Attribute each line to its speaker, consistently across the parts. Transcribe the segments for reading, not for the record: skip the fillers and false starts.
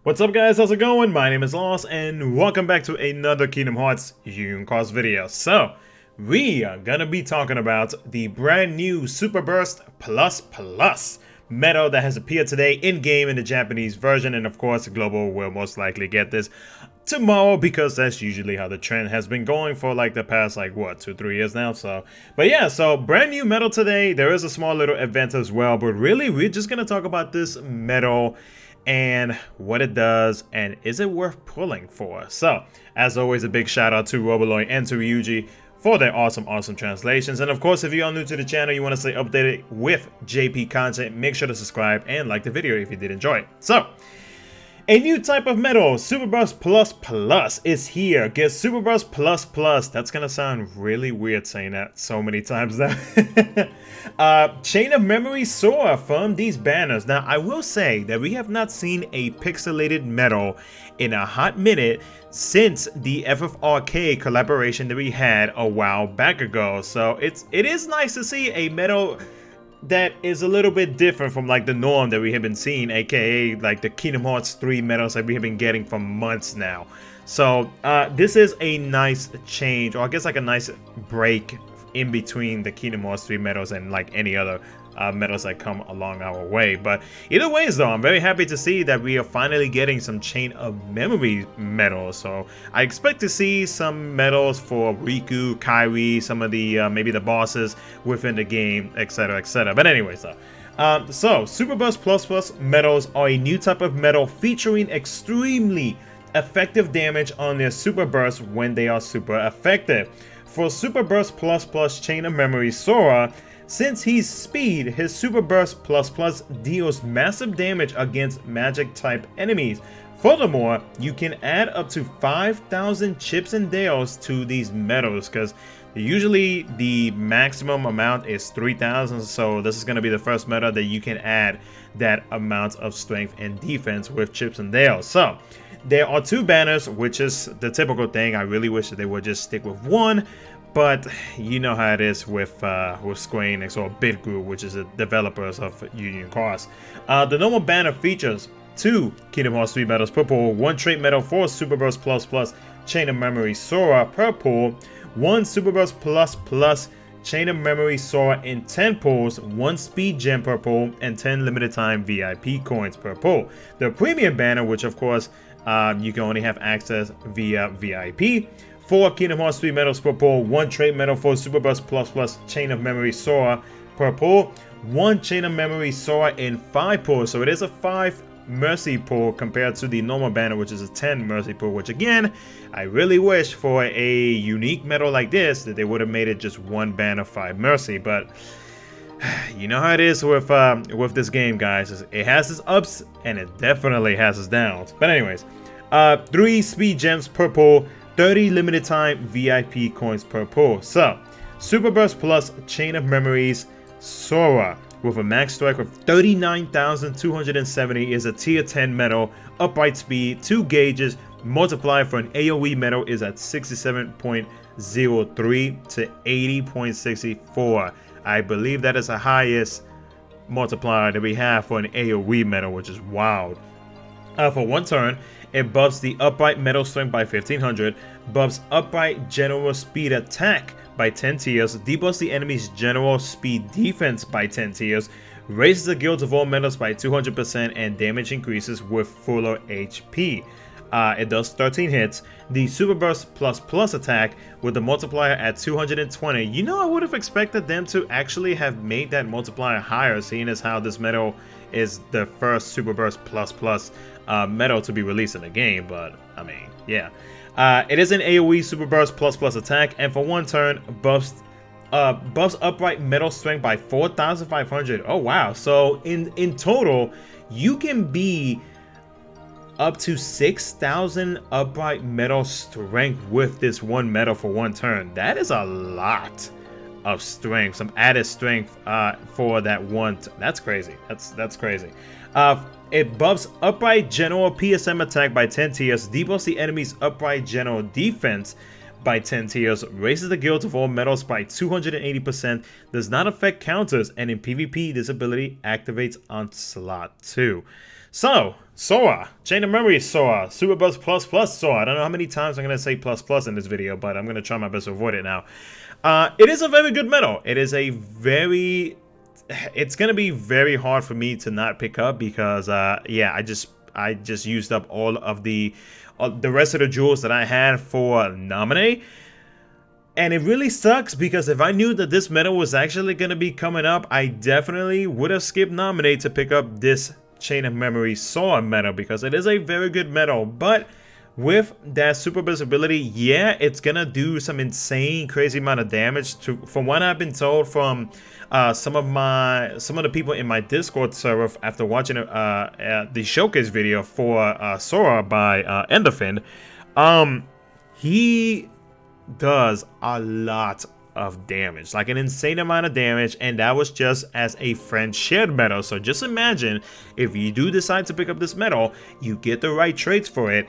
Speaker 1: What's up guys, how's it going? My name is Lost and welcome back to another Kingdom Hearts Union video. So, we are gonna be talking about the brand new Super Burst Plus medal that has appeared today in-game in the Japanese version, and of course Global will most likely get this tomorrow because that's usually how the trend has been going for like the past like what 2-3 years now. But yeah, so brand new medal today. There is a small little event as well, but really we're just gonna talk about this medal and what it does, and is it worth pulling for? So, as always, a big shout out to Roboloid and to Ryuji for their awesome translations. And of course, if you are new to the channel, you want to stay updated with JP content, make sure to subscribe and like the video if you did enjoy it. So, a new type of medal, Super Burst Plus is here. Get Super Burst Plus. That's gonna sound really weird saying that so many times now. Chain of Memory Sora from these banners. Now, I will say that we have not seen a pixelated medal in a hot minute since the FFRK collaboration that we had a while back ago. So it is nice to see a medal that is a little bit different from like the norm that we have been seeing, aka like the Kingdom Hearts 3 medals that we have been getting for months now. So this is a nice change, or I guess like a nice break in between the Kingdom Hearts 3 medals and like any other medals that come along our way. But either ways though, I'm very happy to see that we are finally getting some Chain of Memory medals. So I expect to see some medals for Riku, Kairi, some of the maybe the bosses within the game, etc, etc. But anyways though, so Super Burst Plus medals are a new type of medal featuring extremely effective damage on their Super Burst when they are super effective. For Super Burst Plus Chain of Memory Sora, since he's speed, his Super Burst Plus deals massive damage against magic type enemies. Furthermore, you can add up to 5,000 chips and dales to these medals, because usually the maximum amount is 3,000, so this is going to be the first medal that you can add that amount of strength and defense with chips and dales. So there are two banners, which is the typical thing. I really wish that they would just stick with one, but you know how it is with Square Enix or Bit Group, which is the developers of Union Cross. The normal banner features 2 Kingdom Hearts 3 medals per pull, 1 trait medal for Super Burst Plus Chain of Memory Sora per pull, 1 Super Burst Plus Chain of Memory Sora in 10 pulls, 1 speed gem per pull, and 10 limited time VIP coins per pull. The premium banner, which of course you can only have access via VIP. 4 Kingdom Hearts 3 medals per pull, 1 trait medal for Super Burst Plus Chain of Memory Sora per pull, 1 Chain of Memory Sora in 5 pulls. So it is a 5 Mercy pull compared to the normal banner, which is a 10 Mercy pull, which again, I really wish for a unique medal like this that they would have made it just 1 banner 5 Mercy, but you know how it is with this game, guys. It has its ups and it definitely has its downs. But anyways, 3 speed gems per pull, 30 limited time VIP coins per pull. So, Super Burst Plus Chain of Memories Sora with a max strike of 39,270 is a tier 10 medal, upright speed, 2 gauges, multiplier for an AoE medal is at 67.03 to 80.64. I believe that is the highest multiplier that we have for an AoE medal, which is wild. For 1 turn, it buffs the upright metal strength by 1500, buffs upright general speed attack by 10 tiers, debuffs the enemy's general speed defense by 10 tiers, raises the guilds of all metals by 200%, and damage increases with fuller HP. It does 13 hits. The Super Burst Plus attack with the multiplier at 220. You know, I would have expected them to actually have made that multiplier higher, seeing as how this medal is the first Super Burst Plus medal to be released in the game. But I mean, yeah, it is an AoE Super Burst Plus attack, and for 1 turn buffs upright metal strength by 4,500. Oh wow! So in total, you can be up to 6,000 upright metal strength with this 1 medal for 1 turn. That is a lot of strength, some added strength for that one. That's crazy. That's crazy. It buffs upright general PSM attack by 10 tiers, debuffs the enemy's upright general defense by 10 tiers, raises the guild of all metals by 280%, does not affect counters, and in PvP this ability activates on slot 2. So Sora, Chain of Memory Sora, Super Buzz Plus Plus Sora. I don't know how many times I'm going to say plus plus in this video, but I'm going to try my best to avoid it now. It is a very good medal. It is a very... It's going to be very hard for me to not pick up because, yeah, I just used up all of the rest of the jewels that I had for Nominate. And it really sucks because if I knew that this medal was actually going to be coming up, I definitely would have skipped Nominate to pick up this Chain of Memory Sora medal because it is a very good medal. But with that super boost ability, yeah, it's gonna do some insane crazy amount of damage to, from what I've been told from some of the people in my Discord server after watching the showcase video for Sora by Endorphin. He does a lot of damage, like an insane amount of damage, and that was just as a friend shared medal. So just imagine if you do decide to pick up this medal, you get the right traits for it,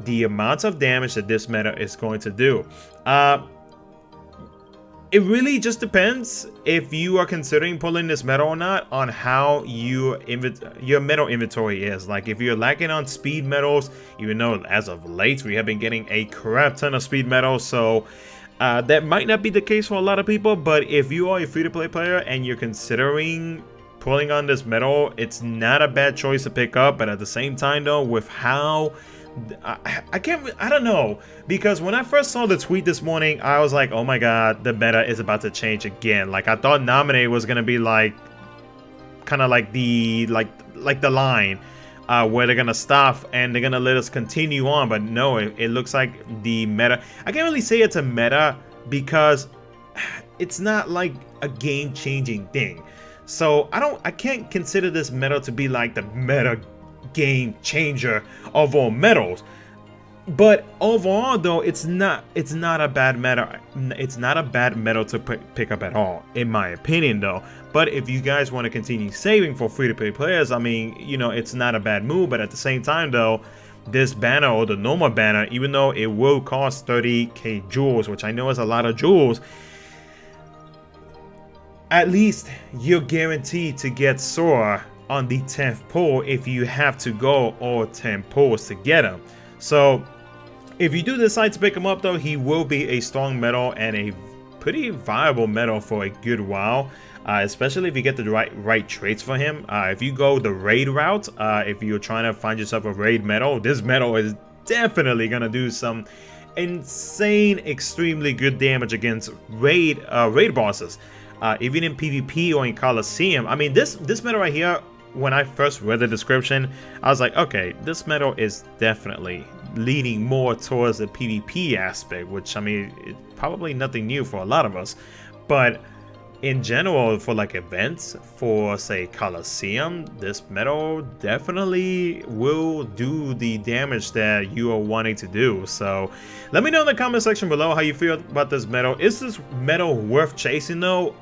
Speaker 1: the amount of damage that this medal is going to do. It really just depends if you are considering pulling this medal or not on how your medal inventory is. Like if you're lacking on speed medals, even though as of late we have been getting a crap ton of speed medals, so that might not be the case for a lot of people. But if you are a free-to-play player and you're considering pulling on this medal, it's not a bad choice to pick up. But at the same time though, with how I don't know, because when I first saw the tweet this morning, I was like, oh my god, the meta is about to change again. Like I thought Nominate was gonna be like kind of like the line where they're gonna stop and they're gonna let us continue on, but no, it looks like the meta, I can't really say it's a meta because it's not like a game-changing thing. So I can't consider this meta to be like the meta game changer of all medals. But overall though, it's not a bad meta. It's not a bad medal to pick up at all, in my opinion though. But if you guys want to continue saving for free-to-play players, I mean, you know, it's not a bad move. But at the same time though, this banner, or the normal banner, even though it will cost 30k jewels, which I know is a lot of jewels, at least you're guaranteed to get Sora on the 10th pull if you have to go all 10 pulls to get him. So if you do decide to pick him up though, he will be a strong medal and a pretty viable medal for a good while, especially if you get the right traits for him. If you go the raid route, if you're trying to find yourself a raid medal, this medal is definitely gonna do some insane, extremely good damage against raid bosses, even in PvP or in Coliseum. I mean, this medal right here, when I first read the description, I was like, okay, this medal is definitely leaning more towards the PvP aspect, which, I mean, it's probably nothing new for a lot of us. But in general, for like events, for say Coliseum, this medal definitely will do the damage that you are wanting to do. So let me know in the comment section below how you feel about this medal. Is this medal worth chasing though?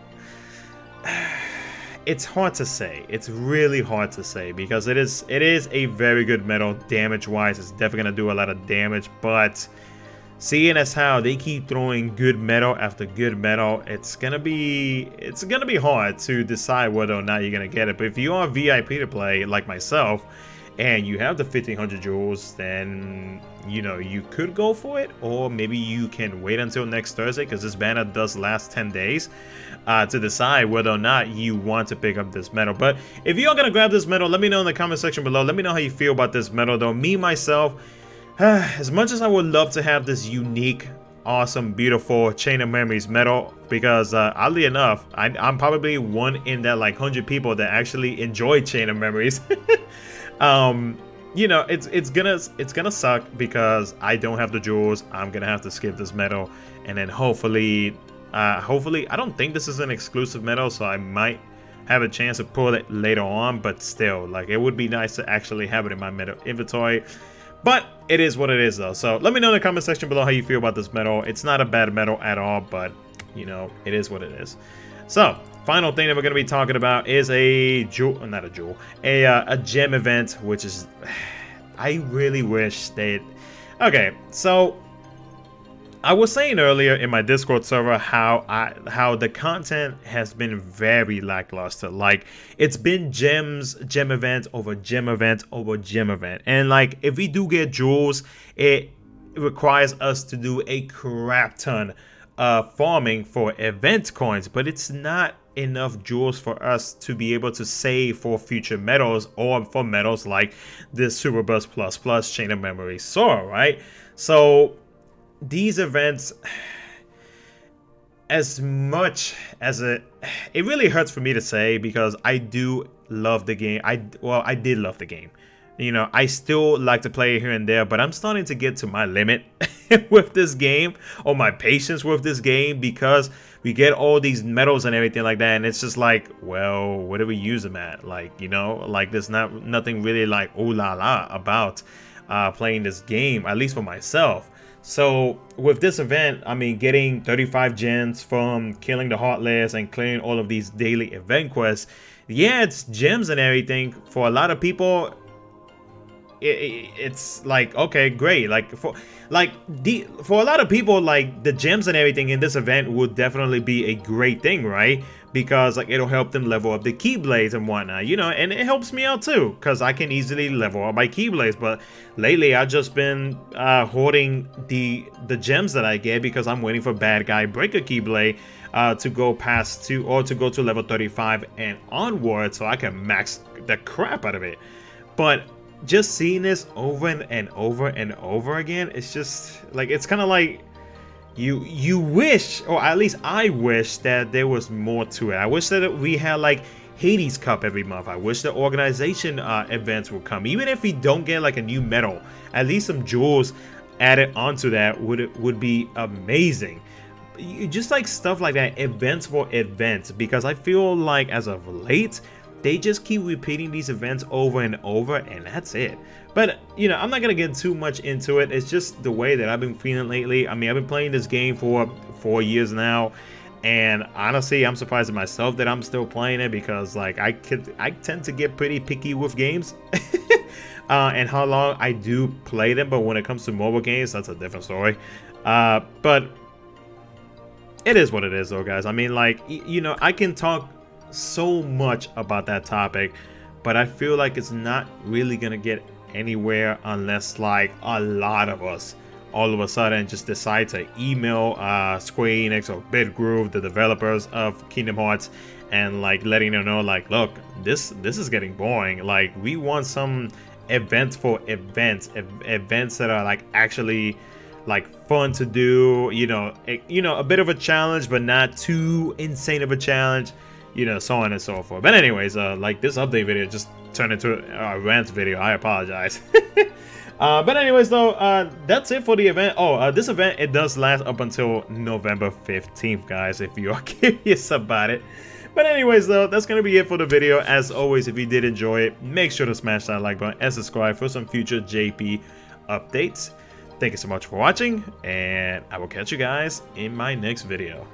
Speaker 1: It's hard to say. It's really hard to say because it is a very good medal damage wise. It's definitely gonna do a lot of damage, but seeing as how they keep throwing good medal after good medal, it's gonna be hard to decide whether or not you're gonna get it. But if you are VIP to play like myself and you have the 1500 jewels, then you know you could go for it, or maybe you can wait until next Thursday because this banner does last 10 days to decide whether or not you want to pick up this medal. But if you are gonna grab this medal, let me know in the comment section below. Let me know how you feel about this medal though. Me myself, as much as I would love to have this unique, awesome, beautiful Chain of Memories medal, because oddly enough, I'm probably one in that like 100 people that actually enjoy Chain of Memories. You know, it's gonna suck because I don't have the jewels. I'm gonna have to skip this medal, and then hopefully I don't think this is an exclusive medal, so I might have a chance to pull it later on. But still, like, it would be nice to actually have it in my medal inventory. But it is what it is though. So let me know in the comment section below how you feel about this medal. It's not a bad medal at all, but you know, it is what it is. So final thing that we're going to be talking about is a gem event, which is, I really wish they, okay, so I was saying earlier in my Discord server how the content has been very lackluster. Like, it's been gem event over gem event over gem event, and like if we do get jewels, it requires us to do a crap ton of farming for event coins, but it's not enough jewels for us to be able to save for future medals or for medals like this Super Burst Plus Plus Chain of Memory Sora, right? So these events, as much as it really hurts for me to say, because I do love the game. I did love the game. You know, I still like to play here and there, but I'm starting to get to my limit with this game, or my patience with this game, because we get all these medals and everything like that, and it's just like, well, where do we use them at? Like, you know, like there's nothing really like ooh la la about playing this game, at least for myself. So with this event, I mean, getting 35 gems from killing the Heartless and clearing all of these daily event quests, yeah, it's gems and everything. For a lot of people, it's like, okay, great. Like for a lot of people, like the gems and everything in this event would definitely be a great thing, right? Because like it'll help them level up the keyblades and whatnot, you know, and it helps me out too, because I can easily level up my keyblades. But lately I've just been hoarding the gems that I get, because I'm waiting for bad guy breaker keyblade to go past to go to level 35 and onward, so I can max the crap out of it. But just seeing this over and over and over again, it's just like, it's kind of like you wish, or at least I wish, that there was more to it. I wish that we had like Hades Cup every month. I wish the organization events would come, even if we don't get like a new medal, at least some jewels added onto that would be amazing. Just like stuff like that, events for events, because I feel like as of late they just keep repeating these events over and over, and that's it. But, you know, I'm not gonna get too much into it. It's just the way that I've been feeling lately. I mean, I've been playing this game for 4 years now, and honestly, I'm surprised at myself that I'm still playing it, because like I tend to get pretty picky with games and how long I do play them. But when it comes to mobile games, that's a different story. But it is what it is, though, guys. I mean, like, you know, I can talk so much about that topic, but I feel like it's not really gonna get anywhere unless like a lot of us all of a sudden just decide to email Square Enix or BitGroove, the developers of Kingdom Hearts, and like letting them know, like, look, this is getting boring. Like, we want some events for events that are like actually like fun to do, you know, a bit of a challenge, but not too insane of a challenge, you know, so on and so forth. But anyways, like, this update video just turned into a rant video. I apologize. But anyways, though, that's it for the event. Oh, this event, it does last up until November 15th, guys, if you are curious about it. But anyways, though, that's going to be it for the video. As always, if you did enjoy it, make sure to smash that like button and subscribe for some future JP updates. Thank you so much for watching, and I will catch you guys in my next video.